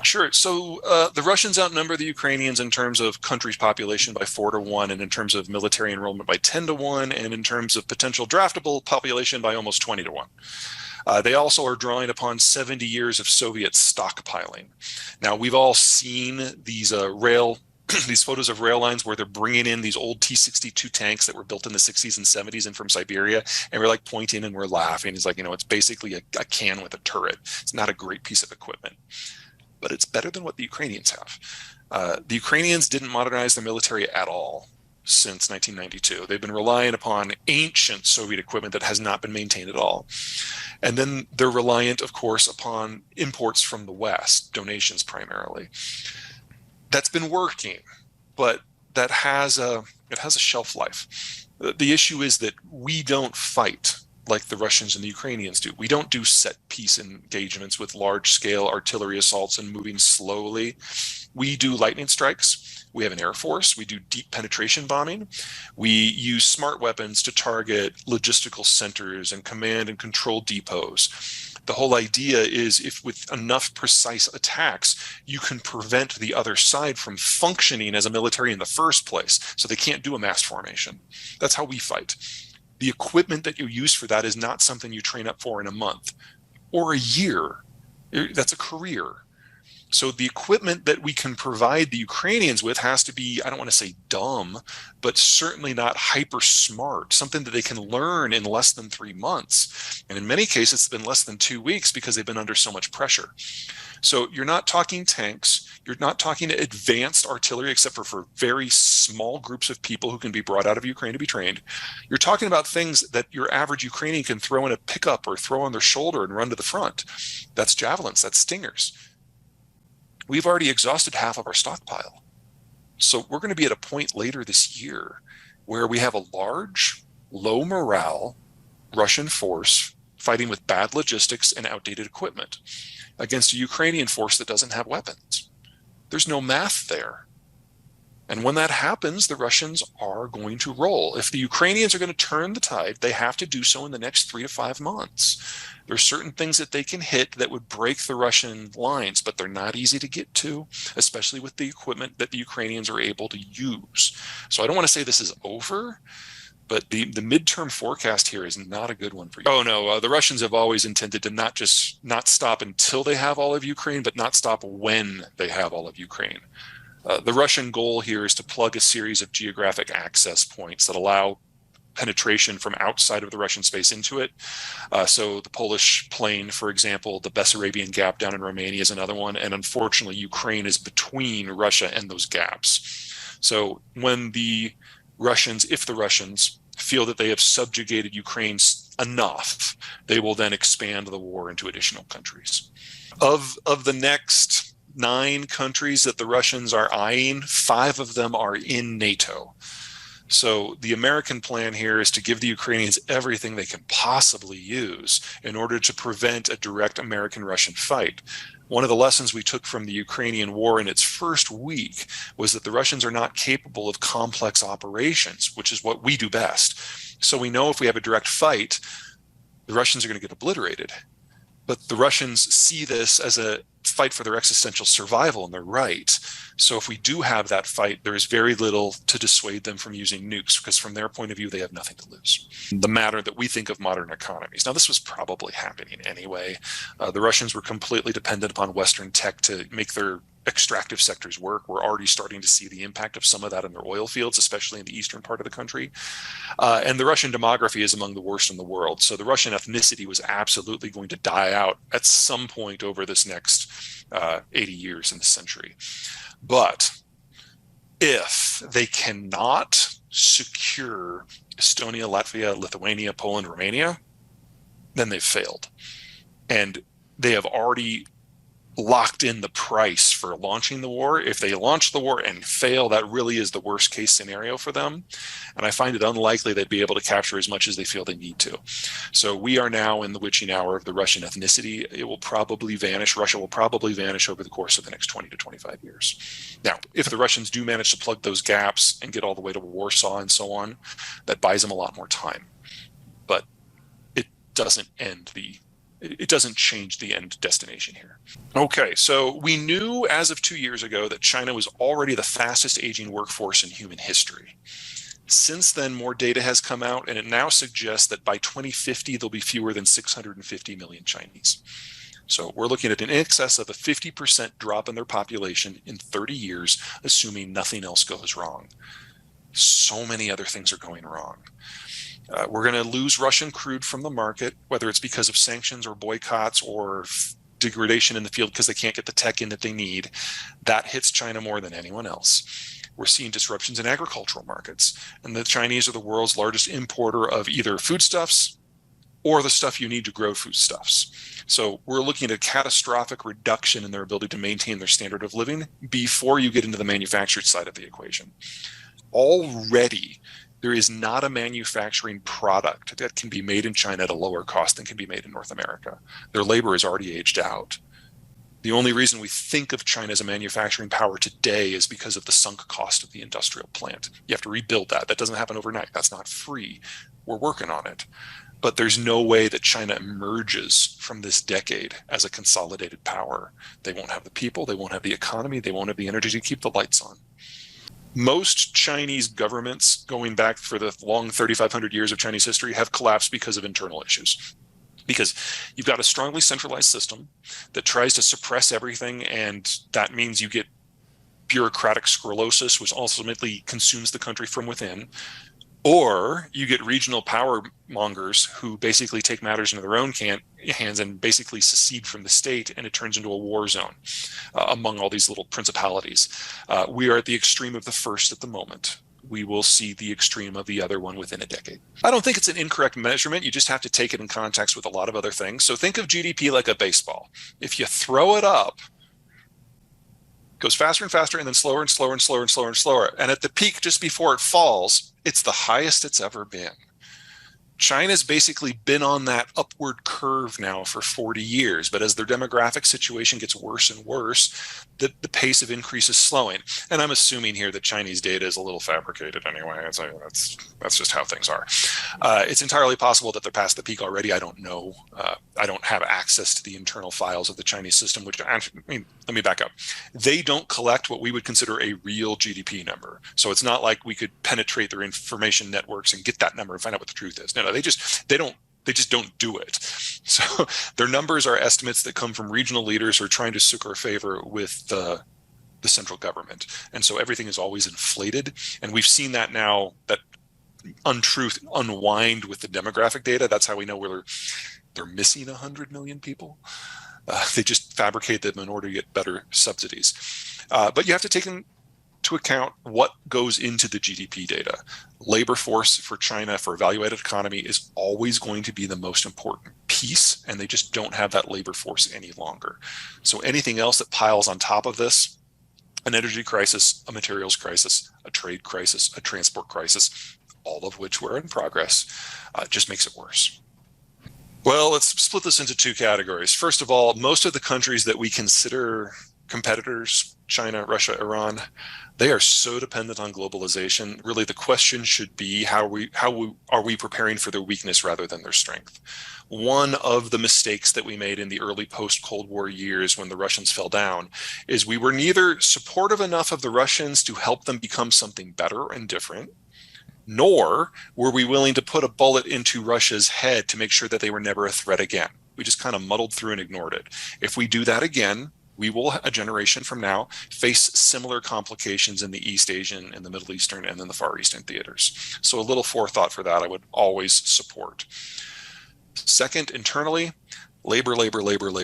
Sure. So the Russians outnumber the Ukrainians in terms of country's population by 4-1, and in terms of military enrollment by 10-1, and in terms of potential draftable population by almost 20-1. They also are drawing upon 70 years of Soviet stockpiling. Now, we've all seen these these photos of rail lines where they're bringing in these old T-62 tanks that were built in the 60s and 70s and from Siberia, and we're like pointing and we're laughing. It's like, it's basically a can with a turret. It's not a great piece of equipment, but it's better than what the Ukrainians have. The Ukrainians didn't modernize their military at all since 1992. They've been relying upon ancient Soviet equipment that has not been maintained at all. And then they're reliant, of course, upon imports from the West, donations primarily. That's been working, but that has a shelf life. The issue is that we don't fight like the Russians and the Ukrainians do. We don't do set piece engagements with large scale artillery assaults and moving slowly. We do lightning strikes. We have an air force. We do deep penetration bombing. We use smart weapons to target logistical centers and command and control depots. The whole idea is, if with enough precise attacks, you can prevent the other side from functioning as a military in the first place, so they can't do a mass formation. That's how we fight. The equipment that you use for that is not something you train up for in a month or a year. That's a career. So the equipment that we can provide the Ukrainians with has to be, I don't want to say dumb, but certainly not hyper smart, something that they can learn in less than 3 months. And in many cases, it's been less than 2 weeks because they've been under so much pressure. So you're not talking tanks, you're not talking advanced artillery, except for very small groups of people who can be brought out of Ukraine to be trained. You're talking about things that your average Ukrainian can throw in a pickup or throw on their shoulder and run to the front. That's javelins, that's stingers. We've already exhausted half of our stockpile. So we're going to be at a point later this year where we have a large, low morale Russian force fighting with bad logistics and outdated equipment against a Ukrainian force that doesn't have weapons. There's no math there. And when that happens, the Russians are going to roll. If the Ukrainians are going to turn the tide, they have to do so in the next 3 to 5 months. There are certain things that they can hit that would break the Russian lines, but they're not easy to get to, especially with the equipment that the Ukrainians are able to use. So I don't want to say this is over, but the midterm forecast here is not a good one for you. Oh no, the Russians have always intended to not stop until they have all of Ukraine, but not stop when they have all of Ukraine. The Russian goal here is to plug a series of geographic access points that allow penetration from outside of the Russian space into it. So the Polish plain, for example, the Bessarabian Gap down in Romania is another one. And unfortunately, Ukraine is between Russia and those gaps. So when if the Russians feel that they have subjugated Ukraine enough, they will then expand the war into additional countries. Of the next 9 countries that the Russians are eyeing, 5 of them are in NATO. So the American plan here is to give the Ukrainians everything they can possibly use in order to prevent a direct American-Russian fight. One of the lessons we took from the Ukrainian war in its first week was that the Russians are not capable of complex operations, which is what we do best. So we know if we have a direct fight, the Russians are going to get obliterated. But the Russians see this as a fight for their existential survival, and they're right. So if we do have that fight, there is very little to dissuade them from using nukes, because from their point of view, they have nothing to lose. The matter that we think of modern economies. Now, this was probably happening anyway. The Russians were completely dependent upon Western tech to make their extractive sectors work. We're already starting to see the impact of some of that in their oil fields, especially in the eastern part of the country. And the Russian demography is among the worst in the world. So the Russian ethnicity was absolutely going to die out at some point over this next 80 years in the century. But if they cannot secure Estonia, Latvia, Lithuania, Poland, Romania, then they've failed. And they have already locked in the price for launching the war. If they launch the war and fail, that really is the worst case scenario for them. And I find it unlikely they'd be able to capture as much as they feel they need to. So we are now in the witching hour of the Russian ethnicity. It will probably vanish. Russia will probably vanish over the course of the next 20 to 25 years. Now, if the Russians do manage to plug those gaps and get all the way to Warsaw and so on, that buys them a lot more time. But it doesn't end the it doesn't change the end destination here. Okay, so we knew as of 2 years ago that China was already the fastest aging workforce in human history. Since then, more data has come out, and it now suggests that by 2050, there'll be fewer than 650 million Chinese. So we're looking at an excess of a 50% drop in their population in 30 years, assuming nothing else goes wrong. So many other things are going wrong. We're going to lose Russian crude from the market, whether it's because of sanctions or boycotts or degradation in the field because they can't get the tech in that they need. That hits China more than anyone else. We're seeing disruptions in agricultural markets, and the Chinese are the world's largest importer of either foodstuffs or the stuff you need to grow foodstuffs. So we're looking at a catastrophic reduction in their ability to maintain their standard of living before you get into the manufactured side of the equation. Already, there is not a manufacturing product that can be made in China at a lower cost than can be made in North America. Their labor is already aged out. The only reason we think of China as a manufacturing power today is because of the sunk cost of the industrial plant. You have to rebuild that. That doesn't happen overnight. That's not free. We're working on it. But there's no way that China emerges from this decade as a consolidated power. They won't have the people, they won't have the economy, they won't have the energy to keep the lights on. Most Chinese governments, going back for the long 3,500 years of Chinese history, have collapsed because of internal issues. Because you've got a strongly centralized system that tries to suppress everything, and that means you get bureaucratic sclerosis, which ultimately consumes the country from within. Or you get regional power mongers who basically take matters into their own hands and basically secede from the state, and it turns into a war zone among all these little principalities. We are at the extreme of the first at the moment. We will see the extreme of the other one within a decade. I don't think it's an incorrect measurement. You just have to take it in context with a lot of other things. So think of GDP like a baseball. If you throw it up, it goes faster and faster, and then slower and slower and slower and slower and slower. And at the peak, just before it falls, it's the highest it's ever been. China's basically been on that upward curve now for 40 years, but as their demographic situation gets worse and worse, the pace of increase is slowing. And I'm assuming here that Chinese data is a little fabricated anyway. That's just how things are. It's entirely possible that they're past the peak already. I don't know. I don't have access to the internal files of the Chinese system, which let me back up. They don't collect what we would consider a real GDP number. So it's not like we could penetrate their information networks and get that number and find out what the truth is. No, they just don't do it. So their numbers are estimates that come from regional leaders who are trying to succour favor with the central government. And so everything is always inflated. And we've seen that now, that untruth unwind with the demographic data. That's how we know they're missing 100 million people. They just fabricate them in order to get better subsidies. But you have to take into account what goes into the GDP data. Labor force for China, for a value-added economy, is always going to be the most important piece, and they just don't have that labor force any longer. So anything else that piles on top of this, an energy crisis, a materials crisis, a trade crisis, a transport crisis, all of which were in progress, just makes it worse. Well, let's split this into two categories. First of all, most of the countries that we consider competitors, China, Russia, Iran, they are so dependent on globalization. Really, the question should be how are we preparing for their weakness rather than their strength? One of the mistakes that we made in the early post-Cold War years when the Russians fell down is we were neither supportive enough of the Russians to help them become something better and different, nor were we willing to put a bullet into Russia's head to make sure that they were never a threat again. We just kind of muddled through and ignored it. If we do that again, we will, a generation from now, face similar complications in the East Asian and the Middle Eastern and then the Far Eastern theaters. So a little forethought for that I would always support. Second, internally, labor, labor, labor, labor.